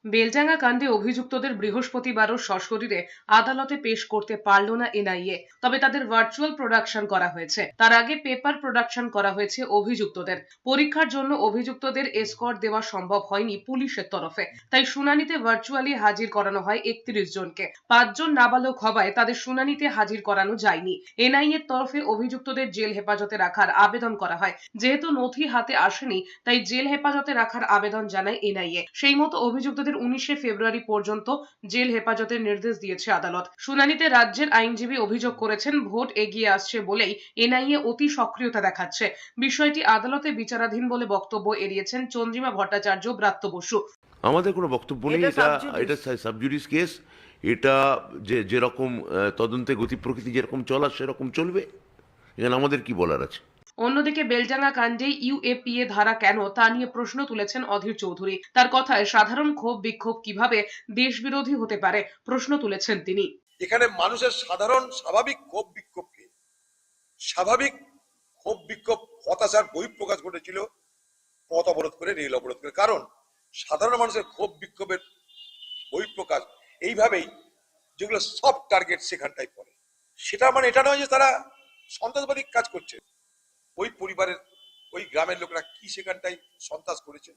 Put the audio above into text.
বেলডাঙ্গা কাণ্ডে অভিযুক্তদের বৃহস্পতিবারও সশরীরে আদালতে পেশ করতে পারল না এনআইএ। তবে তাদের ভার্চুয়াল প্রোডাকশন করা হয়েছে। তার আগে পেপার প্রোডাকশন করা হয়েছে অভিযুক্তদের। পরীক্ষার জন্য অভিযুক্তদের এসকর্ট দেওয়া সম্ভব হয়নি পুলিশের তরফে, তাই শুনানিতে ভার্চুয়ালি হাজির করানো হয় 31 জনকে। 5 জন নাবালক হওয়ায় তাদের শুনানিতে হাজির করানো যায়নি। এনআইএর তরফে অভিযুক্তদের জেল হেফাজতে রাখার আবেদন করা হয়। যেহেতু নথি হাতে আসেনি, তাই জেল হেফাজতে রাখার আবেদন জানায় এনআইএ। সেই মতো অভিযুক্তদের 19শে ফেব্রুয়ারি পর্যন্ত জেল হেফাজতের নির্দেশ দিয়েছে আদালত। শুনানিতে রাজ্যের আইনজীবী অভিযোগ করেছেন, ভোট এগিয়ে আসছে বলেই এনআইএ অতি সক্রিয়তা দেখাচ্ছে। বিষয়টি আদালতে বিচারাধীন বলে বক্তব্য এড়িয়েছেন চন্দ্রিমা ভট্টাচার্য, ব্রাত্য বসু। আমাদের কোনো বক্তব্য নেই। এটা সাবজুডিস কেস। এটা যেরকম তদন্তে গতি প্রকৃতি যেরকম চলার সেরকম চলবে। এখানে আমাদের কি বলার আছে? অন্যদিকে বেলডাঙ্গা কাণ্ডে ইউএপিএ ধারা কেন তা নিয়ে প্রশ্ন তুলেছেন অধীর চৌধুরী। তার কথায় সাধারণ ক্ষোভ বিক্ষোভ কিভাবে দেশবিরোধী হতে পারে প্রশ্ন তুলেছেন তিনি। এখানে মানুষের সাধারণ স্বাভাবিক ক্ষোভ বিক্ষোভকে স্বাভাবিক ক্ষোভ বিক্ষোভ হতাশার বহিঃপ্রকাশ ঘটেছিল পথ অবরোধ করে, রেল অবরোধ করে। কারণ সাধারণ মানুষের ক্ষোভ বিক্ষোভের বহিঃপ্রকাশ এইভাবেই, যেগুলো সফট টার্গেট সেখানটাই পড়ে। সেটা মানে এটা নয় যে তারা সন্ত্রাসবাদী কাজ করছে। ওই পরিবারের ওই গ্রামের লোকেরা কি সেখানটাই সন্ত্রাস করেছে